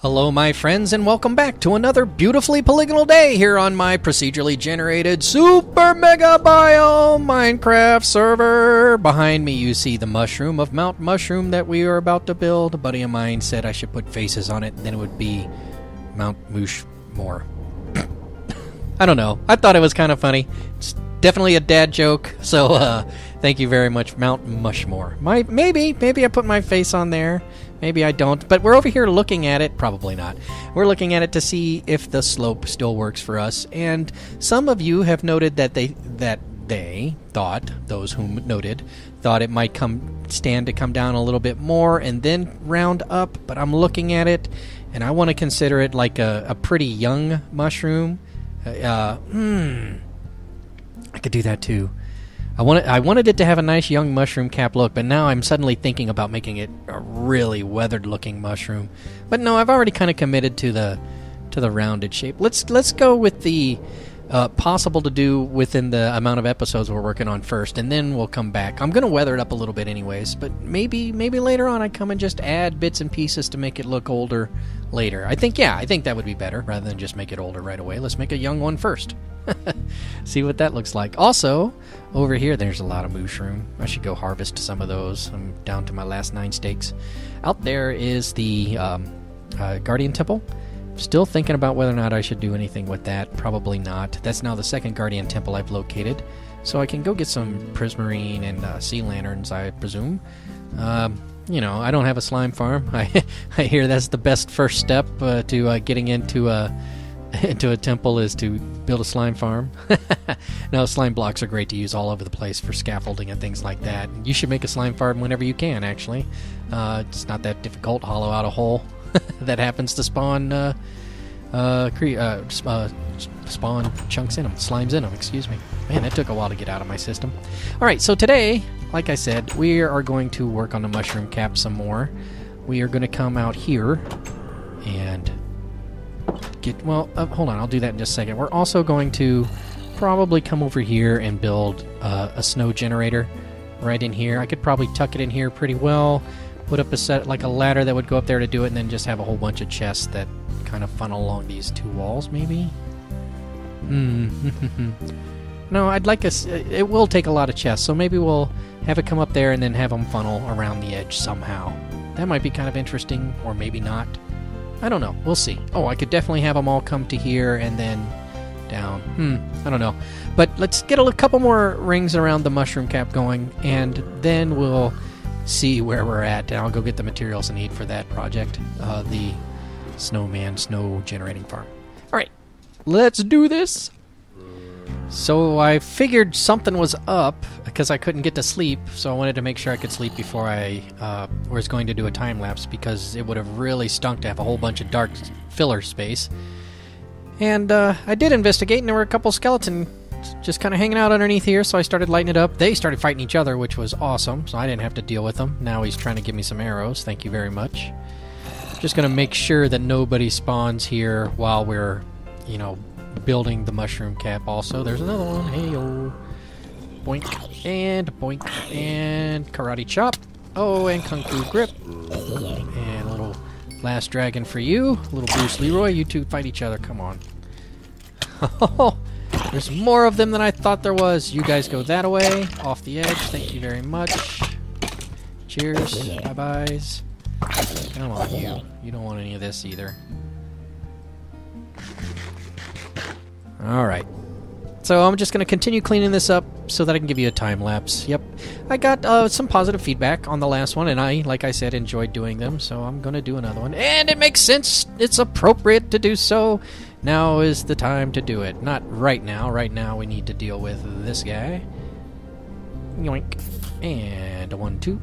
Hello my friends and welcome back to another beautifully polygonal day here on my procedurally generated super mega biome Minecraft server. Behind me you see the mushroom of Mount Mushroom that we are about to build. A buddy of mine said I should put faces on it and then it would be Mount Mushmore. I don't know. I thought it was kind of funny. It's definitely a dad joke, so thank you very much, Mount Mushmore. Maybe I put my face on there. Maybe I don't, but we're over here looking at it. Probably not. We're looking at it to see if the slope still works for us. And some of you have noted that they thought, those who noted, thought it might stand to come down a little bit more and then round up. But I'm looking at it, and I want to consider it like a pretty young mushroom. I could do that too. I wanted it to have a nice young mushroom cap look, but now I'm suddenly thinking about making it a really weathered-looking mushroom. But no, I've already kind of committed to the rounded shape. Let's go with the possible to do within the amount of episodes we're working on first, and then we'll come back. I'm going to weather it up a little bit anyways, but maybe later on I come and just add bits and pieces to make it look older later. I think that would be better rather than just make it older right away. Let's make a young one first. See what that looks like. Also, over here there's a lot of mushroom. I should go harvest some of those. I'm down to my last 9 steaks. Out there is the Guardian Temple. Still thinking about whether or not I should do anything with that. Probably not. That's now the second Guardian Temple I've located. So I can go get some prismarine and sea lanterns, I presume. You know, I don't have a slime farm. I hear that's the best first step to getting into a temple is to build a slime farm. No, slime blocks are great to use all over the place for scaffolding and things like that. You should make a slime farm whenever you can, actually. It's not that difficult. Hollow out a hole that happens to spawn spawn chunks in them, slimes in them, excuse me. Man, that took a while to get out of my system. Alright, so today, like I said, we are going to work on the mushroom cap some more. We are going to come out here and hold on, I'll do that in just a second. We're also going to probably come over here and build a snow generator right in here. I could probably tuck it in here pretty well, put up a ladder that would go up there to do it, and then just have a whole bunch of chests that kind of funnel along these 2 walls, maybe? No, I'd like it will take a lot of chests, so maybe we'll have it come up there and then have them funnel around the edge somehow. That might be kind of interesting, or maybe not. I don't know. We'll see. Oh, I could definitely have them all come to here and then down. I don't know. But let's get a couple more rings around the mushroom cap going, and then we'll see where we're at. And I'll go get the materials I need for that project, the snow generating farm. All right, let's do this. So I figured something was up because I couldn't get to sleep, so I wanted to make sure I could sleep before I was going to do a time-lapse, because it would have really stunk to have a whole bunch of dark filler space. And I did investigate, and there were a couple skeletons just kind of hanging out underneath here, so I started lighting it up. They started fighting each other, which was awesome, so I didn't have to deal with them. Now he's trying to give me some arrows. Thank you very much. Just going to make sure that nobody spawns here while we're, building the mushroom cap. Also, there's another one. Hey-o. Boink and karate chop. Oh, and kung fu grip. And a little last dragon for you. Little Bruce Leroy. You two fight each other. Come on. Oh, there's more of them than I thought there was. You guys go that way, off the edge. Thank you very much. Cheers. Bye-byes. Come on, you. You don't want any of this either. Alright. So I'm just going to continue cleaning this up so that I can give you a time lapse. Yep. I got some positive feedback on the last one, and I, like I said, enjoyed doing them, so I'm going to do another one. And it makes sense. It's appropriate to do so. Now is the time to do it. Not right now. Right now we need to deal with this guy. Yoink. And a 1, 2.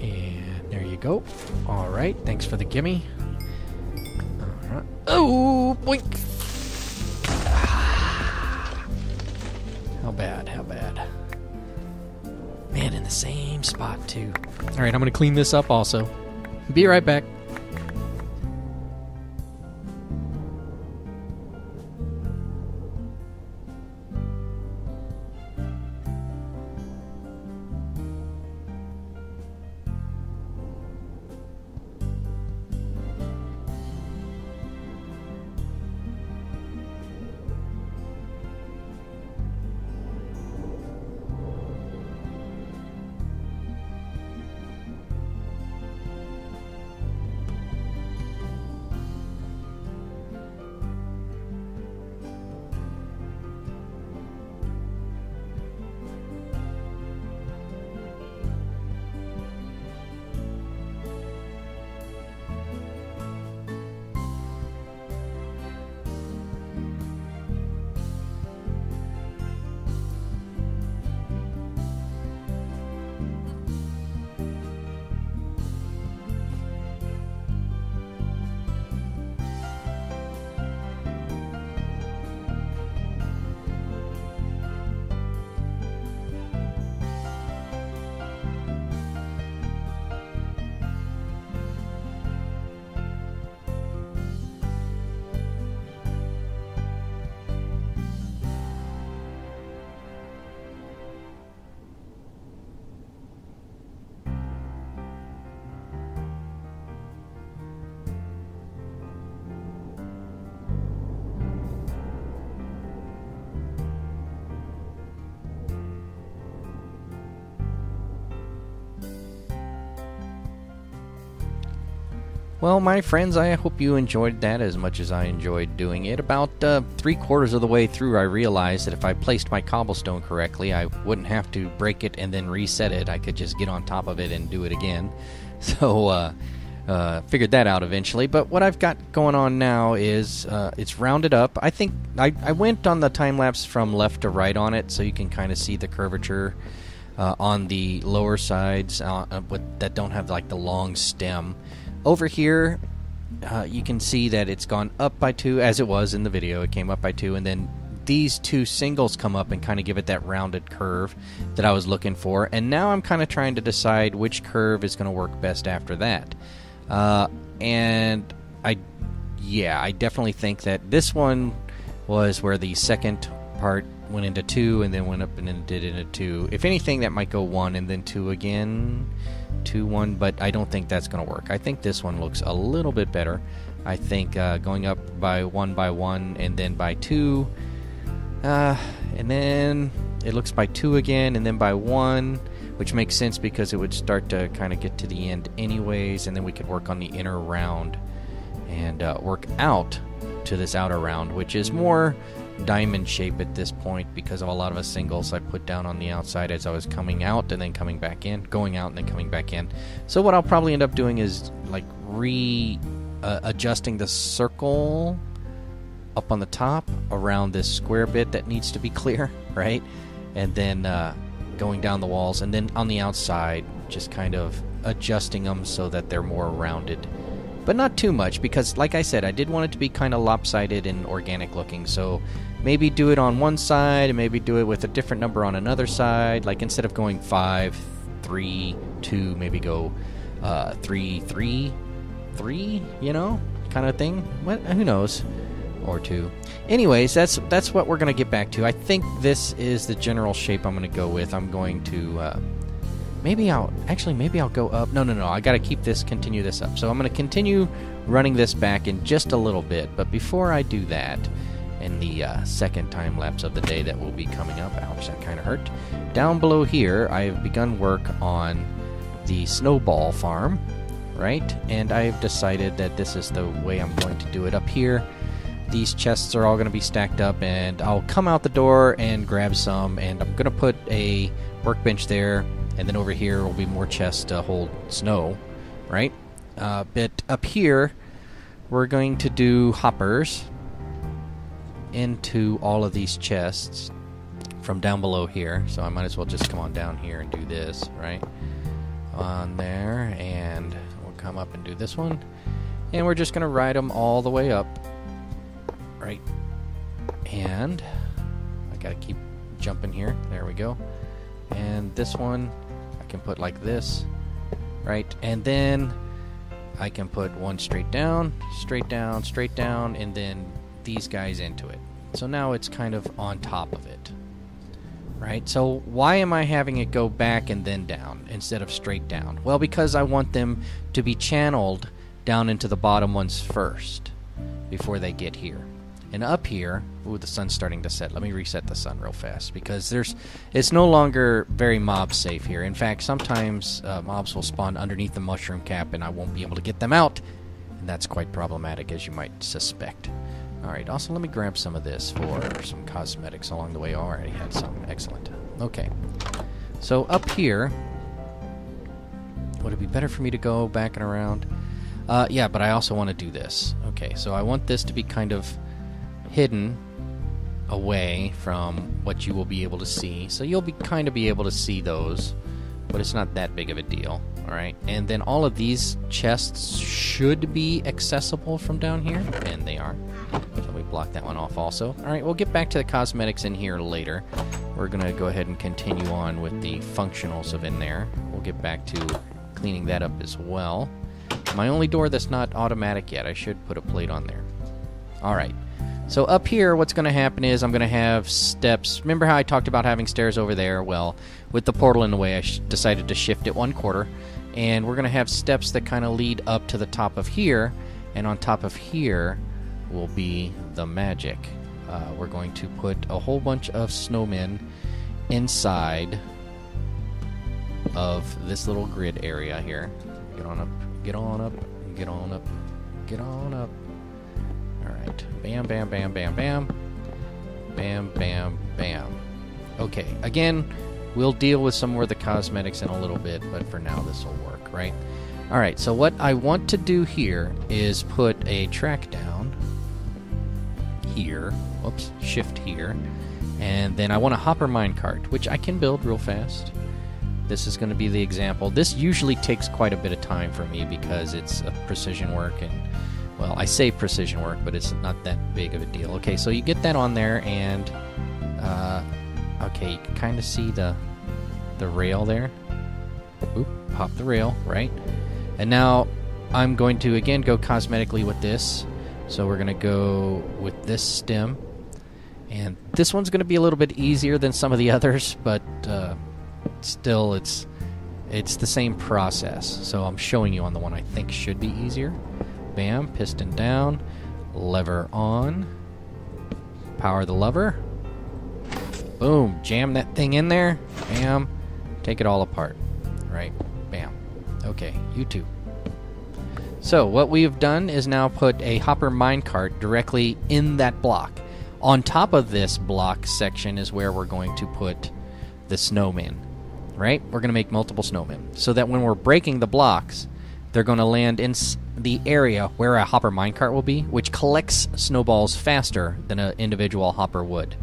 And there you go. Alright. Thanks for the gimme. Alright. Oh, boink. How bad. Man, in the same spot, too. Alright, I'm going to clean this up also. Be right back. Well, my friends, I hope you enjoyed that as much as I enjoyed doing it. About 3/4 of the way through, I realized that if I placed my cobblestone correctly, I wouldn't have to break it and then reset it. I could just get on top of it and do it again. So, figured that out eventually. But what I've got going on now is it's rounded up. I think I went on the time-lapse from left to right on it, so you can kind of see the curvature on the lower sides that don't have like the long stem. Over here, you can see that it's gone up by 2, as it was in the video. It came up by 2, and then these 2 singles come up and kind of give it that rounded curve that I was looking for. And now I'm kind of trying to decide which curve is going to work best after that. And I definitely think that this one was where the second part went into 2 and then went up and then did into 2. If anything, that might go 1 and then 2 again. 2, 1, but I don't think that's going to work. I think this one looks a little bit better. I think going up by 1 and then by 2, and then it looks by 2 again and then by 1, which makes sense because it would start to kind of get to the end anyways, and then we could work on the inner round and work out to this outer round, which is more diamond shape at this point because of a lot of the singles I put down on the outside as I was coming out and then coming back in, going out and then coming back in. So what I'll probably end up doing is like adjusting the circle up on the top around this square bit that needs to be clear, right? And then going down the walls, and then on the outside just kind of adjusting them so that they're more rounded. But not too much, because like I said, I did want it to be kind of lopsided and organic looking, so maybe do it on one side and maybe do it with a different number on another side. Like instead of going 5, 3, 2, maybe go 3, 3, 3, you know, kind of thing. What? Who knows? Or 2. Anyways, that's what we're going to get back to. I think this is the general shape I'm going to go with. I'm going to... Maybe I'll go up. No, I got to continue this up. So I'm going to continue running this back in just a little bit. But before I do that, in the second time lapse of the day that will be coming up, ouch, that kind of hurt. Down below here, I have begun work on the snowball farm, right? And I've decided that this is the way I'm going to do it up here. These chests are all going to be stacked up, and I'll come out the door and grab some, and I'm going to put a workbench there. And then over here will be more chests to hold snow, right? But up here, we're going to do hoppers into all of these chests from down below here. So I might as well just come on down here and do this, right? On there, and we'll come up and do this one. And we're just going to ride them all the way up, right? And I got to keep jumping here. There we go. And this one can put like this, right? And then I can put one straight down, and then these guys into it. So now it's kind of on top of it, right? So why am I having it go back and then down instead of straight down? Well, because I want them to be channeled down into the bottom ones first before they get here. And up here, ooh, the sun's starting to set. Let me reset the sun real fast because it's no longer very mob safe here. In fact, sometimes mobs will spawn underneath the mushroom cap and I won't be able to get them out. And that's quite problematic, as you might suspect. Alright, also let me grab some of this for some cosmetics along the way. I already had some. Excellent. Okay. So up here, would it be better for me to go back and around? Yeah, but I also want to do this. Okay, so I want this to be kind of hidden away from what you will be able to see. So you'll kind of be able to see those, but it's not that big of a deal. Alright, and then all of these chests should be accessible from down here, and they are. So we block that one off also. Alright, we'll get back to the cosmetics in here later. We're going to go ahead and continue on with the functionals of in there. We'll get back to cleaning that up as well. My only door that's not automatic yet. I should put a plate on there. Alright. So up here, what's going to happen is I'm going to have steps. Remember how I talked about having stairs over there? Well, with the portal in the way, I decided to shift it 1/4. And we're going to have steps that kind of lead up to the top of here. And on top of here will be the magic. We're going to put a whole bunch of snowmen inside of this little grid area here. Get on up, get on up. Get on up. Alright. Bam, bam, bam, bam, bam. Bam, bam, bam. Okay, again, we'll deal with some more of the cosmetics in a little bit, but for now this will work, right? Alright, so what I want to do here is put a track down here. Whoops, shift here. And then I want a hopper minecart, which I can build real fast. This is going to be the example. This usually takes quite a bit of time for me because it's a precision work, and, well, I say precision work, but it's not that big of a deal. Okay, so you get that on there, and, okay, you can kind of see the rail there. Oop, pop the rail, right? And now I'm going to, again, go cosmetically with this. So we're going to go with this stem. And this one's going to be a little bit easier than some of the others, but still it's the same process. So I'm showing you on the one I think should be easier. Bam, piston down, lever on, power the lever. Boom, jam that thing in there. Bam, take it all apart. Right, bam. Okay, you too. So what we've done is now put a hopper minecart directly in that block. On top of this block section is where we're going to put the snowmen, right? We're going to make multiple snowmen so that when we're breaking the blocks, they're going to land in the area where a hopper minecart will be, which collects snowballs faster than an individual hopper would.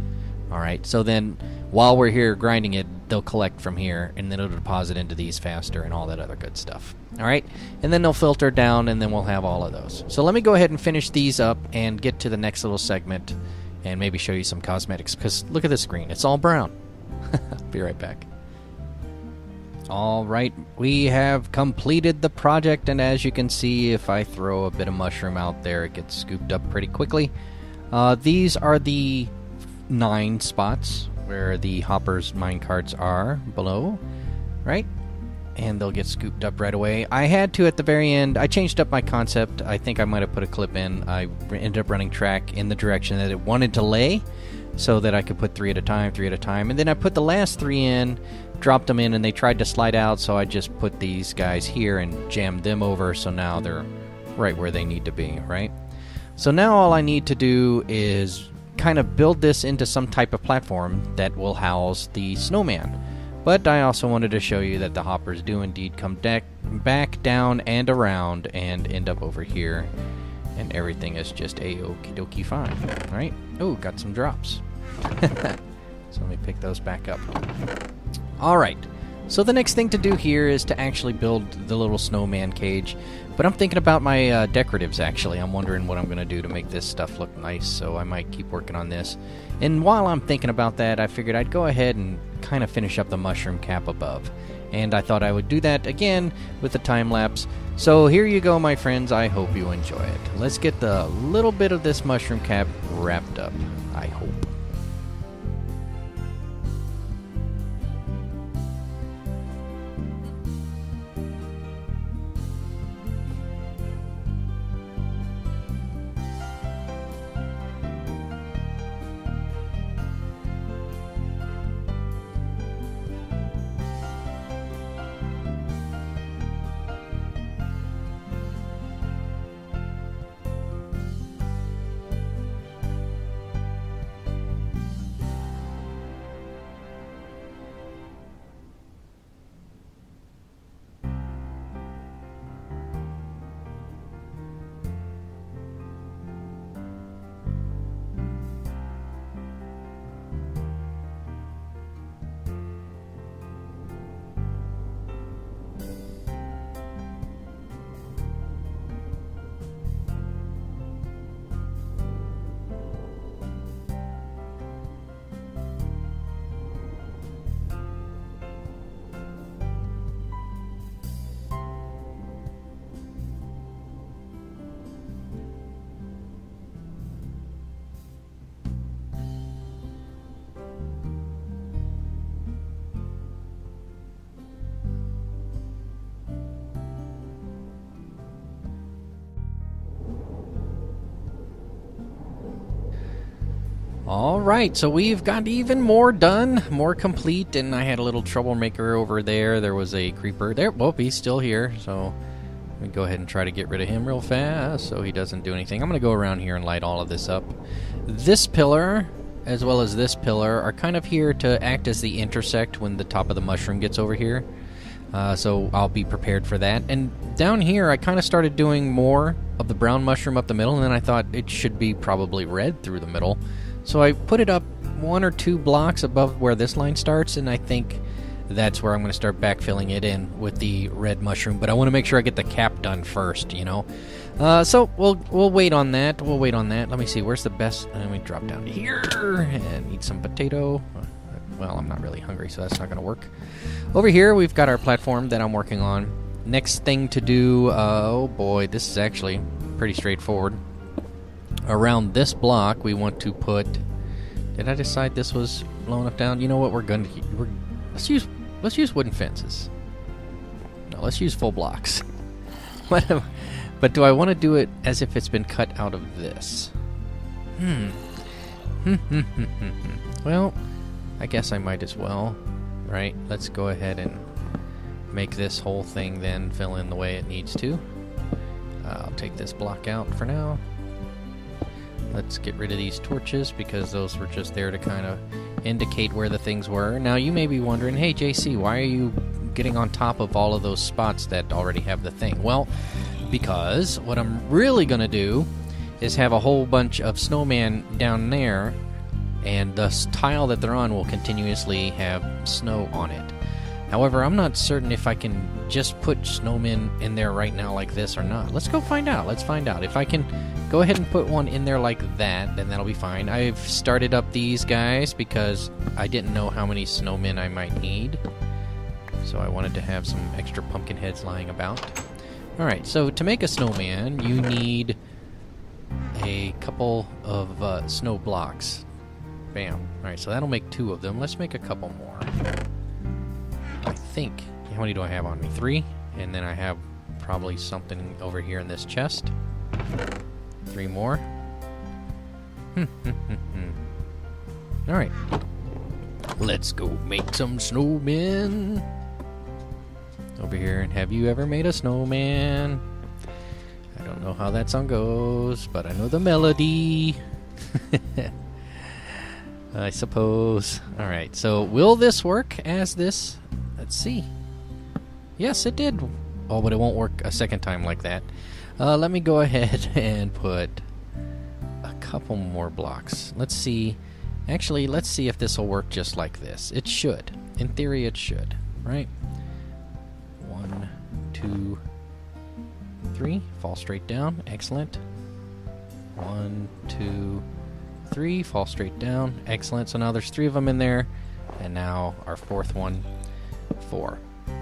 All right, so then while we're here grinding it, they'll collect from here, and then it'll deposit into these faster and all that other good stuff. All right, and then they'll filter down, and then we'll have all of those. So let me go ahead and finish these up and get to the next little segment and maybe show you some cosmetics, because look at the screen. It's all brown. Be right back. All right, we have completed the project, and as you can see, if I throw a bit of mushroom out there, it gets scooped up pretty quickly. These are the 9 spots where the hoppers minecarts are below, right? And they'll get scooped up right away. I had to at the very end. I changed up my concept. I think I might have put a clip in. I ended up running track in the direction that it wanted to lay so that I could put 3 at a time. And then I put the last 3 in, dropped them in, and they tried to slide out, so I just put these guys here and jammed them over, so now they're right where they need to be, right? So now all I need to do is kind of build this into some type of platform that will house the snowman. But I also wanted to show you that the hoppers do indeed come back down and around and end up over here, and everything is just a-okie dokie fine, right? Oh, got some drops. So let me pick those back up. Alright, so the next thing to do here is to actually build the little snowman cage. But I'm thinking about my decoratives, actually. I'm wondering what I'm going to do to make this stuff look nice, so I might keep working on this. And while I'm thinking about that, I figured I'd go ahead and kind of finish up the mushroom cap above. And I thought I would do that again with the time lapse. So here you go, my friends. I hope you enjoy it. Let's get the little bit of this mushroom cap wrapped up, I hope. Alright, so we've got even more done, more complete, and I had a little troublemaker over there. There was a creeper there. Well, he's still here, so Let me go ahead and try to get rid of him real fast so he doesn't do anything. I'm going to go around here and light all of this up. This pillar, as well as this pillar, are kind of here to act as the intersect when the top of the mushroom gets over here. So I'll be prepared for that. And down here, I kind of started doing more of the brown mushroom up the middle, and then I thought it should be probably red through the middle. So I put it up 1 or 2 blocks above where this line starts, and I think that's where I'm going to start backfilling it in with the red mushroom. But I want to make sure I get the cap done first, you know. So we'll wait on that. We'll wait on that. Let me see, where's the best? Let me drop down here and eat some potato. Well, I'm not really hungry, so that's not going to work. Over here, we've got our platform that I'm working on. Next thing to do, oh boy, this is actually pretty straightforward. Around this block, we want to put... Did I decide this was low enough down? You know what, let's use wooden fences. No, let's use full blocks. But do I want to do it as if it's been cut out of this? Well, I guess I might as well, right? Let's go ahead and make this whole thing then fill in the way it needs to. I'll take this block out for now. Let's get rid of these torches because those were just there to kind of indicate where the things were. Now you may be wondering, hey JC, why are you getting on top of all of those spots that already have the thing? Well, because what I'm really going to do is have a whole bunch of snowman down there, and the tile that they're on will continuously have snow on it. However, I'm not certain if I can just put snowmen in there right now like this or not. Let's go find out. Let's find out. If I can go ahead and put one in there like that, then that'll be fine. I've started up these guys because I didn't know how many snowmen I might need. So I wanted to have some extra pumpkin heads lying about. Alright, so to make a snowman, you need a couple of snow blocks. Bam. Alright, so that'll make 2 of them. Let's make a couple more. I think... How many do I have on me? 3? And then I have probably something over here in this chest. 3 more. Alright. Let's go make some snowmen. Over here, and have you ever made a snowman? I don't know how that song goes, but I know the melody. I suppose. Alright, so will this work as this? Let's see. Yes, it did. Oh, but it won't work a second time like that. Let me go ahead and put a couple more blocks. Let's see. Actually, let's see if this will work just like this. It should. In theory, it should. Right? 1, 2, 3. Fall straight down. Excellent. 1, 2, 3. Fall straight down. Excellent. So now there's 3 of them in there. And now our 4th one. 4.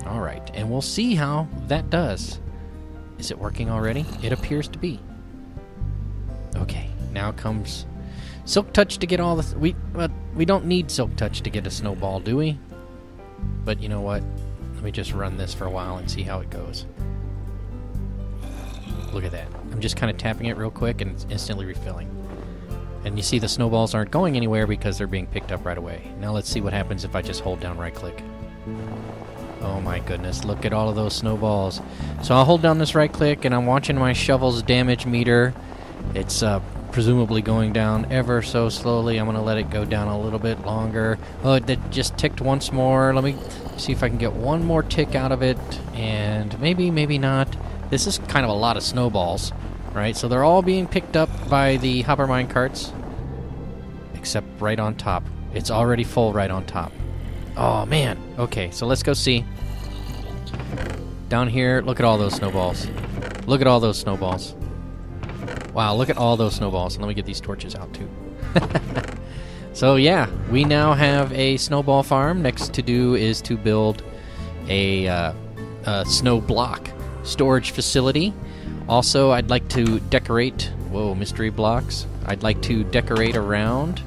Alright. And we'll see how that does. Is it working already? It appears to be. Okay. Now comes Silk Touch to get all the... we don't need Silk Touch to get a snowball, do we? But you know what? Let me just run this for a while and see how it goes. Look at that. I'm just kind of tapping it real quick and it's instantly refilling. And you see the snowballs aren't going anywhere because they're being picked up right away. Now let's see what happens if I just hold down right click. Oh my goodness, look at all of those snowballs. So I'll hold down this right click and I'm watching my shovel's damage meter. It's presumably going down ever so slowly. I'm going to let it go down a little bit longer. Oh, it just ticked once more. Let me see if I can get one more tick out of it. And maybe, maybe not. This is kind of a lot of snowballs, right? So they're all being picked up by the hopper mine carts. Except right on top. It's already full right on top. Oh, man. Okay, so let's go see. Down here, look at all those snowballs. Look at all those snowballs. Wow, look at all those snowballs. Let me get these torches out, too. So, yeah, we now have a snowball farm. Next to do is to build a snow block storage facility. Also, I'd like to decorate... Whoa, mystery blocks. I'd like to decorate around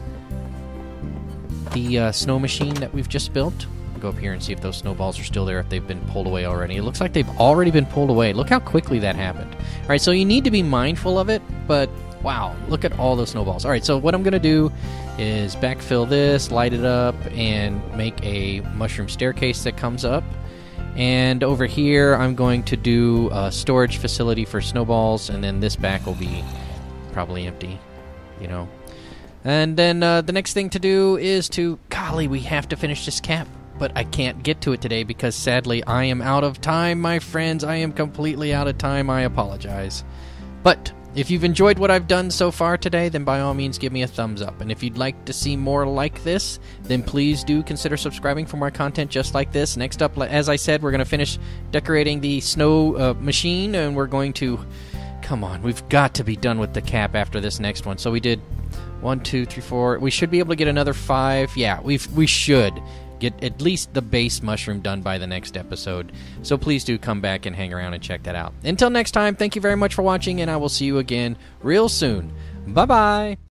the snow machine that we've just built. I'll go up here and see if those snowballs are still there, if they've been pulled away already. It looks like they've already been pulled away. Look how quickly that happened. All right, so you need to be mindful of it, but wow, look at all those snowballs. All right, so what I'm going to do is backfill this, light it up, and make a mushroom staircase that comes up. And over here, I'm going to do a storage facility for snowballs, and then this back will be probably empty, you know. And then the next thing to do is to... Golly, we have to finish this cap. But I can't get to it today because, sadly, I am out of time, my friends. I am completely out of time. I apologize. But if you've enjoyed what I've done so far today, then by all means give me a thumbs up. And if you'd like to see more like this, then please do consider subscribing for more content just like this. Next up, as I said, we're going to finish decorating the snow machine, and we're going to... Come on, we've got to be done with the cap after this next one. So we did 1, 2, 3, 4. We should be able to get another 5. Yeah, we should get at least the base mushroom done by the next episode. So please do come back and hang around and check that out. Until next time, thank you very much for watching, and I will see you again real soon. Bye-bye!